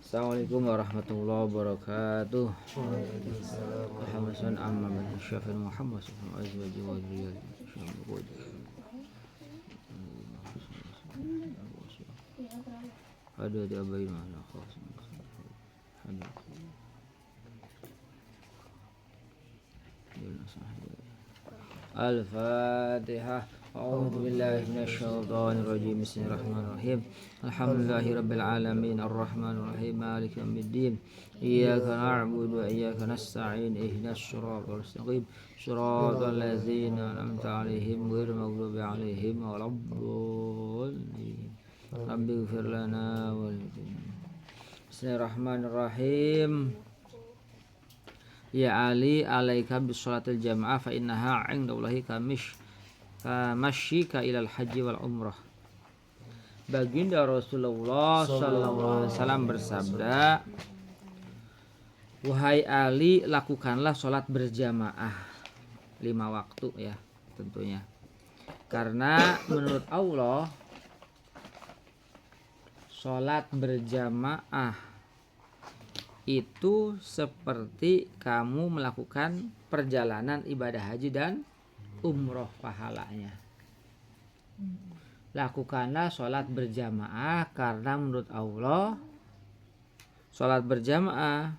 Assalamualaikum warahmatullahi wabarakatuh. Muhammad amma man syafir Muhammad sallallahu alaihi wa sallam. Ada di abai mana khas. Al-Fatihah. A'udzu billahi minasyaitonir rajim. Bismillahirrahmanirrahim. Alhamdulillahi rabbil alamin arrahmanir rahim maliki yaumiddin. Iyyaka na'budu wa iyyaka nasta'in ihdinas siratal mustaqim siratal ladzina an'amta 'alaihim ghairil maghdubi 'alaihim waladdallin. Rabbighfir lana wa Bismillahirrahmanirrahim. Ya Ali alaika bisolatil jamaah fa innaha 'indallahi kamasyika ilal haji wal umrah. Baginda Rasulullah sallallahu alaihi wasallam bersabda, wahai Ali, lakukanlah sholat berjamaah 5 waktu ya tentunya. Karena menurut Allah sholat berjamaah itu seperti kamu melakukan perjalanan ibadah haji dan umroh pahalanya. Lakukanlah sholat berjamaah karena menurut Allah sholat berjamaah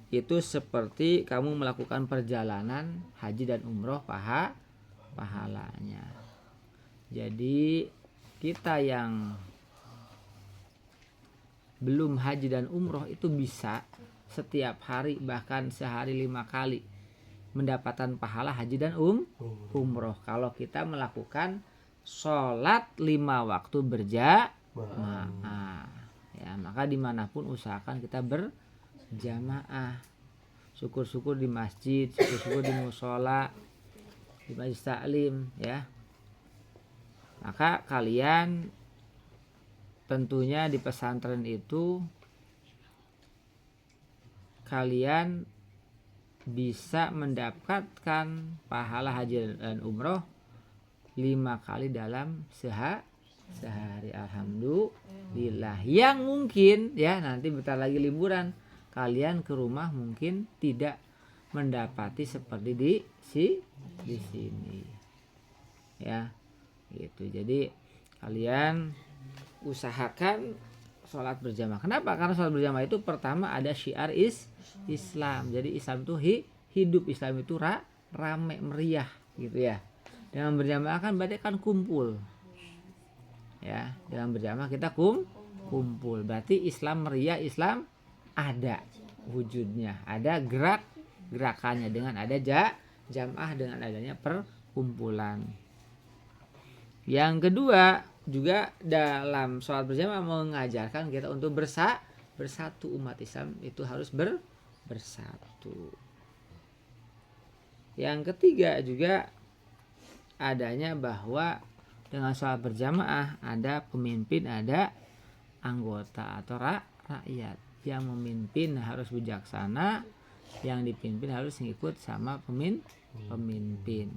itu seperti kamu melakukan perjalanan haji dan umroh pahalanya. Jadi kita yang belum haji dan umroh itu bisa setiap hari bahkan sehari 5 kali mendapatkan pahala haji dan umroh kalau kita melakukan sholat 5 waktu berjamaah ya. Maka dimanapun usahakan kita berjamaah, syukur-syukur di masjid, syukur-syukur di musola, di majlis taklim ya. Maka kalian tentunya di pesantren itu kalian bisa mendapatkan pahala haji dan umroh 5 kali dalam sehari. Alhamdulillah. Yang mungkin ya nanti bentar lagi liburan kalian ke rumah mungkin tidak mendapati seperti di sini ya gitu. Jadi kalian usahakan sholat berjamaah. Kenapa? Karena sholat berjamaah itu pertama ada syiar Islam. Jadi Islam itu hidup, Islam itu rame meriah gitu ya. Dengan berjamaah kan berarti kan kumpul. Ya, dengan berjamaah kita kumpul. Berarti Islam meriah, Islam ada wujudnya, ada gerakannya dengan ada jamaah dengan adanya perkumpulan. Yang kedua juga dalam sholat berjamaah mengajarkan kita untuk bersatu. Umat Islam itu harus bersatu. Yang ketiga juga adanya bahwa dengan sholat berjamaah ada pemimpin, ada anggota atau rakyat. Yang memimpin harus bijaksana, yang dipimpin harus ngikut sama pemimpin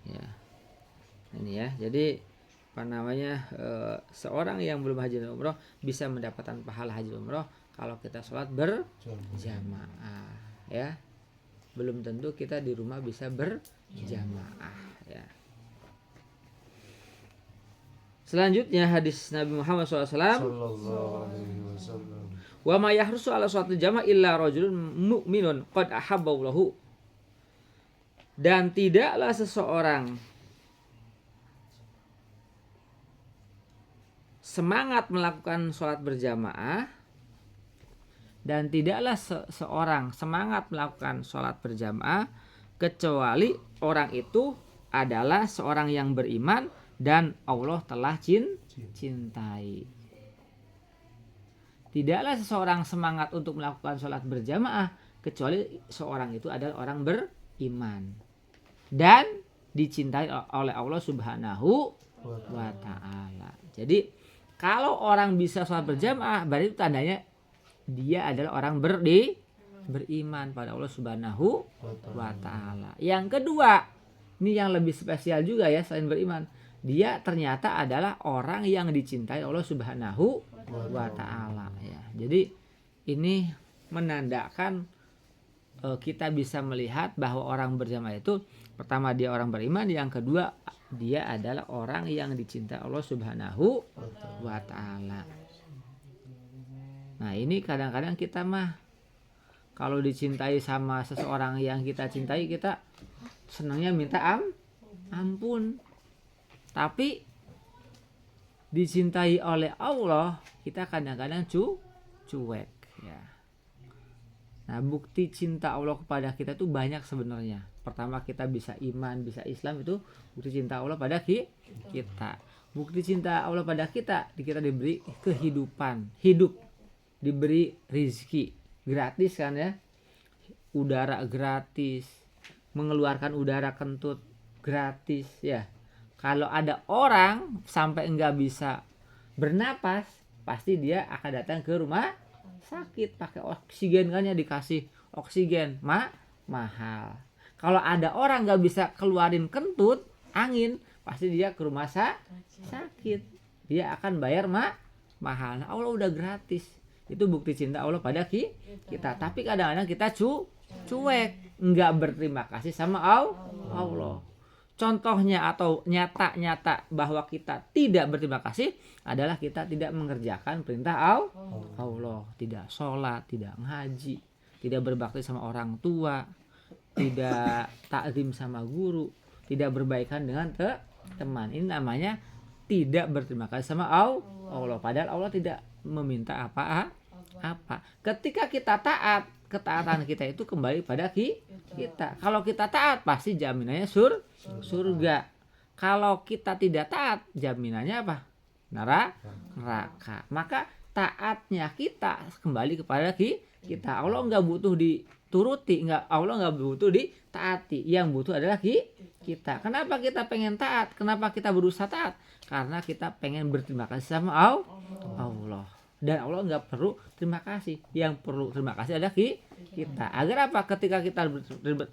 ya. Ini ya, jadi seorang yang belum haji dan umroh bisa mendapatkan pahala haji dan umroh kalau kita sholat berjamaah ya. Belum tentu kita di rumah bisa berjamaah ya. Selanjutnya hadis Nabi Muhammad SAW, wa ma yahrusu ala sholatil jamaah illa rajulun mu'minun qad ahabballahu. Dan tidaklah seseorang semangat melakukan sholat berjamaah, dan tidaklah seorang semangat melakukan sholat berjamaah kecuali orang itu adalah seorang yang beriman dan Allah telah cintai. Tidaklah seseorang semangat untuk melakukan sholat berjamaah kecuali seorang itu adalah orang beriman dan dicintai oleh Allah Subhanahu wa ta'ala. Jadi kalau orang bisa sholat berjamaah berarti itu tandanya dia adalah orang beriman pada Allah Subhanahu wa ta'ala. Yang kedua, ini yang lebih spesial juga ya selain beriman, dia ternyata adalah orang yang dicintai Allah Subhanahu wa ta'ala ya. Jadi ini menandakan kita bisa melihat bahwa orang berjamaah itu pertama dia orang beriman, yang kedua dia adalah orang yang dicintai Allah Subhanahu wa taala. Nah, ini kadang-kadang kita mah kalau dicintai sama seseorang yang kita cintai, kita senangnya minta ampun. Tapi dicintai oleh Allah, kita kadang-kadang cuek ya. Nah, bukti cinta Allah kepada kita itu banyak sebenarnya. Pertama, kita bisa iman, bisa Islam, itu bukti cinta Allah pada kita. Bukti cinta Allah pada kita diberi kehidupan, hidup, diberi rizki gratis kan ya, udara gratis, mengeluarkan udara kentut gratis ya. Kalau ada orang sampai enggak bisa bernapas, pasti dia akan datang ke rumah sakit, pakai oksigen kan ya, dikasih oksigen mahal. Kalau ada orang nggak bisa keluarin kentut angin, pasti dia ke rumah sakit, dia akan bayar mahal. Nah, Allah udah gratis, itu bukti cinta Allah pada kita. Tapi kadang-kadang kita cuek, nggak berterima kasih sama Allah. Contohnya atau nyata bahwa kita tidak berterima kasih adalah kita tidak mengerjakan perintah Allah, tidak sholat, tidak ngaji, tidak berbakti sama orang tua, tidak taklim sama guru, tidak berbaikan dengan teman. Ini namanya tidak berterima kasih sama Allah. Padahal Allah tidak meminta apa. Ketika kita taat, ketaatan kita itu kembali pada kita. Kalau kita taat, pasti jaminannya surga. Kalau kita tidak taat, jaminannya apa? Neraka. Maka taatnya kita kembali kepada kita. Allah nggak butuh dituruti, Allah nggak butuh ditaati. Yang butuh adalah kita. Kenapa kita pengen taat? Kenapa kita berusaha taat? Karena kita pengen berterima kasih sama Allah. Dan Allah nggak perlu terima kasih. Yang perlu terima kasih adalah kita. Agar apa? Ketika kita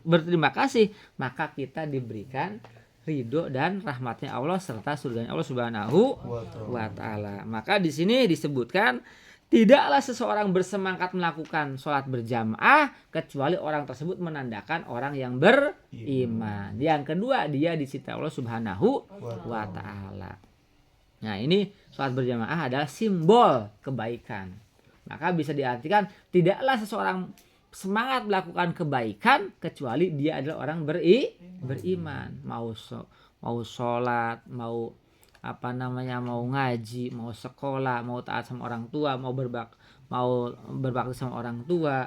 berterima kasih, maka kita diberikan ridho dan rahmatnya Allah serta surganya Allah Subhanahu wa taala. Maka di sini disebutkan tidaklah seseorang bersemangat melakukan sholat berjamaah kecuali orang tersebut menandakan orang yang beriman. Yang kedua, dia dicintai Allah Subhanahu wa taala. Nah, ini sholat berjamaah adalah simbol kebaikan. Maka bisa diartikan tidaklah seseorang semangat melakukan kebaikan kecuali dia adalah orang beriman. Mau sholat, mau ngaji, mau sekolah, mau taat sama orang tua, mau berbakti sama orang tua,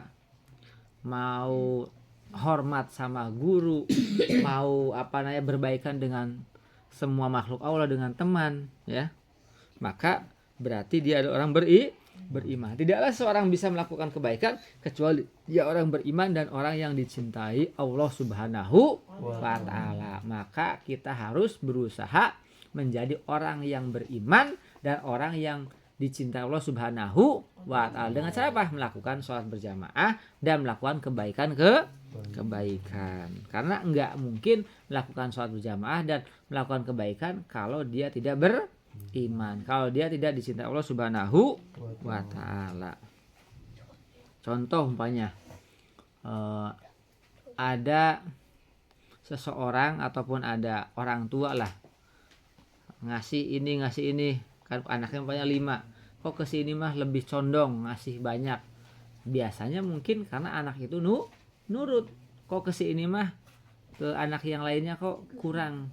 mau hormat sama guru, mau berbaikan dengan semua makhluk Allah, dengan teman ya, maka berarti dia adalah orang beriman. Tidaklah seorang bisa melakukan kebaikan kecuali dia orang beriman dan orang yang dicintai Allah Subhanahu wa taala. Maka kita harus berusaha menjadi orang yang beriman dan orang yang dicintai Allah Subhanahu wa taala. Dengan cara apa? Melakukan sholat berjamaah dan melakukan kebaikan. Karena enggak mungkin melakukan sholat berjamaah dan melakukan kebaikan kalau dia tidak beriman, kalau dia tidak dicintai Allah Subhanahu wa taala. Contoh umpamanya ada seseorang ataupun ada orang tua lah ngasih ini kan, anaknya umpamanya 5, kok kesini mah lebih condong ngasih banyak. Biasanya mungkin karena anak itu nurut, kok kesini mah ke anak yang lainnya kok kurang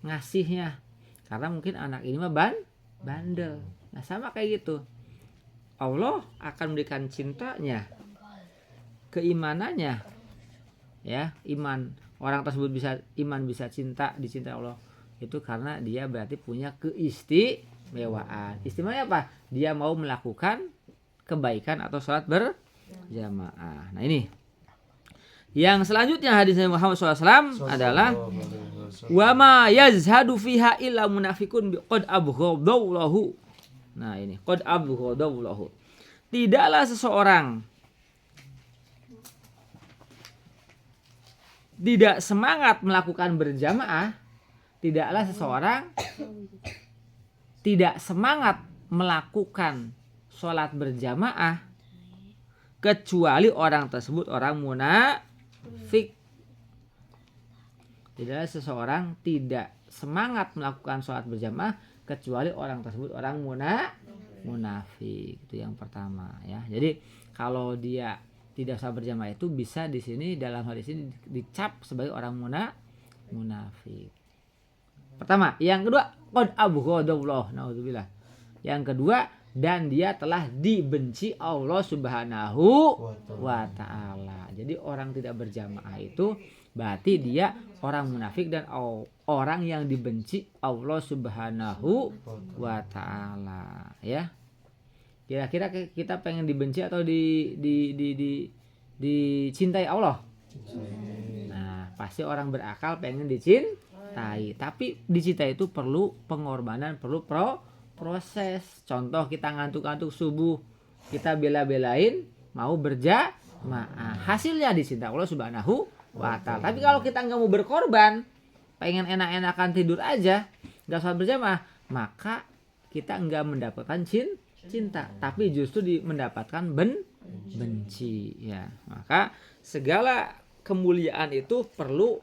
ngasihnya, karena mungkin anak ini mah bandel. Nah, sama kayak gitu, Allah akan memberikan cintanya, keimanannya ya. Iman orang tersebut bisa dicintai Allah itu karena dia berarti punya keistimewaan. Istimewanya apa? Dia mau melakukan kebaikan atau sholat berjamaah. Nah, ini yang selanjutnya hadis Nabi Muhammad SAW adalah wa ma yazhadu fiha illa munafikun qad abghadallahu. Nah, ini qad abghadallahu. Tidaklah seseorang tidak semangat melakukan berjamaah, tidaklah seseorang tidak semangat melakukan sholat berjamaah kecuali orang tersebut orang munafik. Tidaklah seseorang tidak semangat melakukan sholat berjamaah kecuali orang tersebut orang munafik. Itu yang pertama ya. Jadi kalau dia tidak sholat berjamaah itu bisa di sini dalam hadis ini dicap sebagai orang munafik. Pertama, yang kedua, qad abghadallah, naudzubillah. Yang kedua, dan dia telah dibenci Allah Subhanahu wa taala. Jadi orang tidak berjamaah itu berarti dia orang munafik dan orang yang dibenci Allah Subhanahu wa taala, ya. Kira-kira kita pengen dibenci atau dicintai Allah? Nah, pasti orang berakal pengen dicintai. Tapi dicintai itu perlu pengorbanan, perlu proses. Contoh kita ngantuk-ngantuk subuh, kita bela-belain mau berjamaah. Hasilnya dicintai Allah Subhanahu wa taala. Tapi kalau kita nggak mau berkorban, pengen enak-enakan tidur aja, nggak sholat berjamaah, maka kita nggak mendapatkan cinta, tapi justru mendapatkan benci ya. Maka segala kemuliaan itu perlu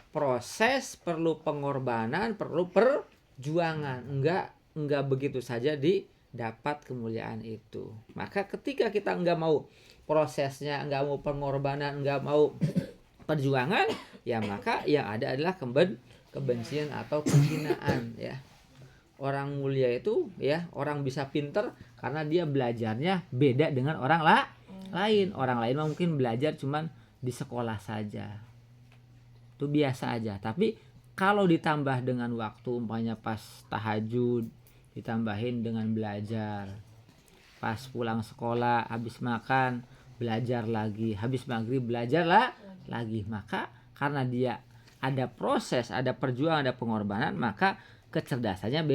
proses, perlu pengorbanan, perlu perjuangan. Enggak begitu saja didapat kemuliaan itu. Maka ketika kita enggak mau prosesnya, enggak mau pengorbanan, enggak mau perjuangan, ya maka yang ada adalah kebencian atau kehinaan ya. Orang mulia itu ya, orang bisa pinter karena dia belajarnya beda dengan orang lain. Orang lain mungkin belajar cuman di sekolah saja, itu biasa aja. Tapi kalau ditambah dengan waktu, umpamanya pas tahajud ditambahin dengan belajar, pas pulang sekolah habis makan belajar lagi, habis maghrib belajar lagi, maka karena dia ada proses, ada perjuangan, ada pengorbanan, maka kecerdasannya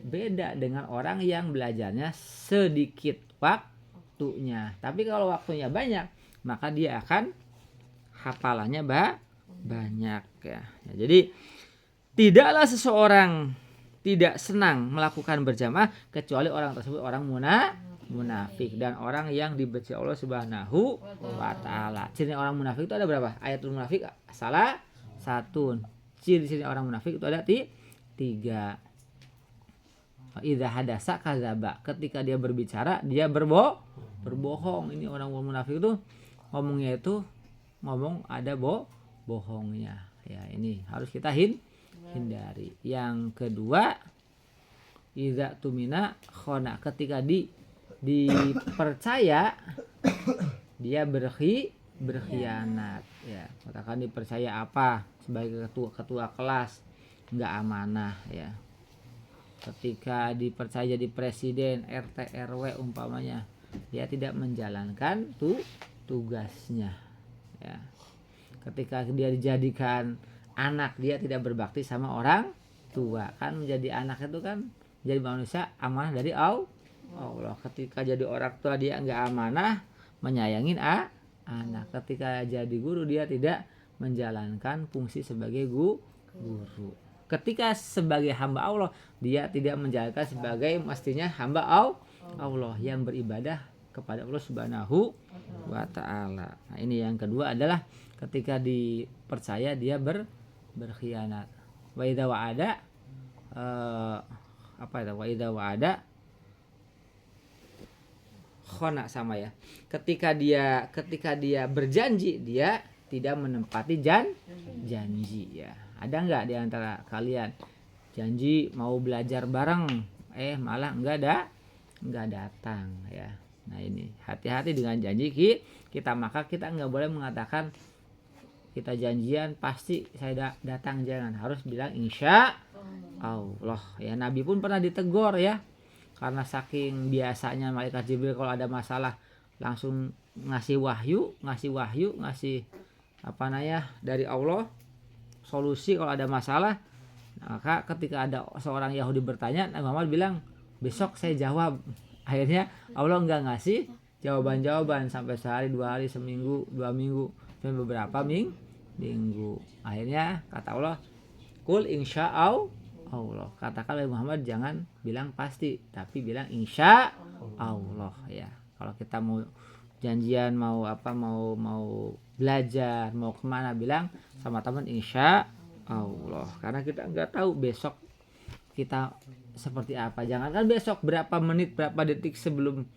beda dengan orang yang belajarnya sedikit waktunya. Tapi kalau waktunya banyak, maka dia akan hafalannya banyak ya. Jadi tidaklah seseorang tidak senang melakukan berjamaah kecuali orang tersebut orang munafik dan orang yang dibenci Allah Subhanahu wa taala. Ciri orang munafik itu ada berapa? Ayatul munafik salah satu. Ciri orang munafik itu ada 3. Idza hadasa kadzaba. Ketika dia berbicara, dia berbohong. Ini orang munafik itu ngomongnya itu ngomong ada bohongnya. Ya, ini harus kita hindari. Yang kedua, idza tumina khona. Ketika dipercaya dia berkhianat ya. Katakan dipercaya apa sebagai ketua kelas, nggak amanah ya. Ketika dipercaya jadi presiden RT RW umpamanya, dia tidak menjalankan tugasnya ya. Ketika dia dijadikan anak, dia tidak berbakti sama orang tua. Kan menjadi anak itu kan jadi manusia amanah dari Allah. Ketika jadi orang tua dia nggak amanah menyayangin anak. Ketika jadi guru dia tidak menjalankan fungsi sebagai guru. Ketika sebagai hamba Allah dia tidak menjalankan sebagai mestinya hamba Allah yang beribadah kepada Allah Subhanahu wa taala. Nah, ini yang kedua adalah ketika dipercaya dia berkhianat. Wa idza wa'ada wa idza wa'ada khona sama ya. Ketika dia berjanji dia tidak menepati janji ya. Ada nggak di antara kalian janji mau belajar bareng, malah nggak datang ya. Nah ini hati-hati dengan janji kita, maka kita nggak boleh mengatakan kita janjian pasti saya datang, jangan, harus bilang insya Allah ya. Nabi pun pernah ditegur ya, karena saking biasanya malaikat Jibril kalau ada masalah langsung ngasih wahyu dari Allah solusi kalau ada masalah. Maka ketika ada seorang Yahudi bertanya, Nabi Muhammad bilang besok saya jawab. Akhirnya Allah nggak ngasih jawaban sampai sehari, 2 hari, seminggu, 2 minggu, sampai beberapa minggu. Akhirnya kata Allah, kul insya Allah. Katakan oleh Muhammad jangan bilang pasti, tapi bilang insya Allah ya. Kalau kita mau janjian, mau apa, mau belajar, mau kemana, bilang sama teman insya Allah. Karena kita nggak tahu besok kita seperti apa. Jangankan besok, berapa menit, berapa detik sebelum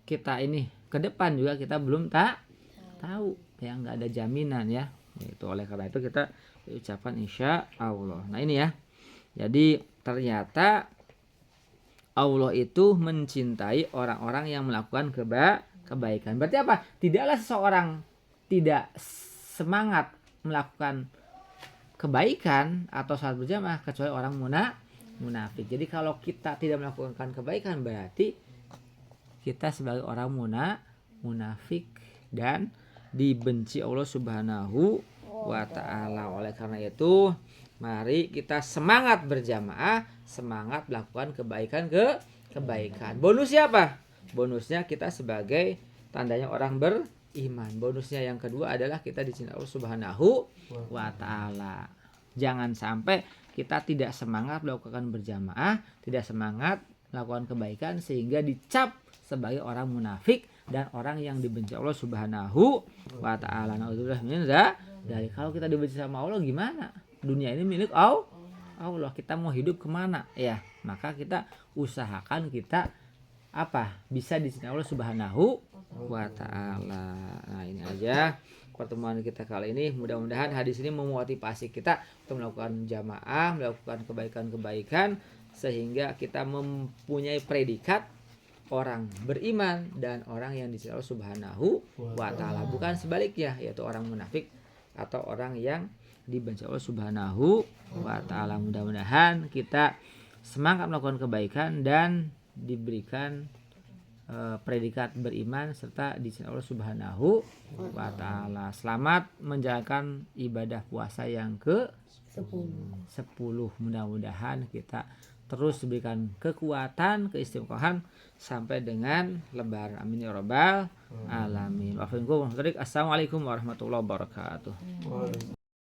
kita ini ke depan juga kita belum tahu ya, nggak ada jaminan ya. Itu oleh karena itu kita ucapan insya Allah. Nah ini ya, jadi ternyata Allah itu mencintai orang-orang yang melakukan kebaikan. Berarti apa? Tidaklah seseorang tidak semangat melakukan kebaikan atau salat berjamaah kecuali orang munafik. Jadi kalau kita tidak melakukan kebaikan berarti kita sebagai orang munafik dan dibenci Allah Subhanahu wa ta'ala. Oleh karena itu mari kita semangat berjamaah, semangat melakukan kebaikan. Bonusnya apa? Bonusnya kita sebagai tandanya orang beriman. Bonusnya yang kedua adalah kita dicintai Allah Subhanahu wa ta'ala. Jangan sampai kita tidak semangat melakukan berjamaah, tidak semangat melakukan kebaikan sehingga dicap sebagai orang munafik dan orang yang dibenci Allah Subhanahu wa ta'ala. Dari kalau kita dibenci sama Allah gimana? Dunia ini milik Allah. Kita mau hidup kemana ya? Maka kita usahakan kita apa? Bisa dicintai Allah Subhanahu wa ta'ala. Nah ini aja pertemuan kita kali ini. Mudah-mudahan hadis ini memotivasi kita untuk melakukan jamaah, melakukan kebaikan-kebaikan sehingga kita mempunyai predikat orang beriman dan orang yang dicintai Allah Subhanahu wa ta'ala, bukan sebaliknya, yaitu orang munafik atau orang yang dibenci Allah Subhanahu wa ta'ala. Mudah-mudahan kita semangat melakukan kebaikan dan diberikan predikat beriman serta dicintai Allah Subhanahu wa ta'ala. Selamat menjalankan ibadah puasa yang ke-10. Mudah-mudahan kita terus diberikan kekuatan, keistiqomahan sampai dengan lebaran. Amin ya rabbal alamin. Assalamualaikum warahmatullahi wabarakatuh.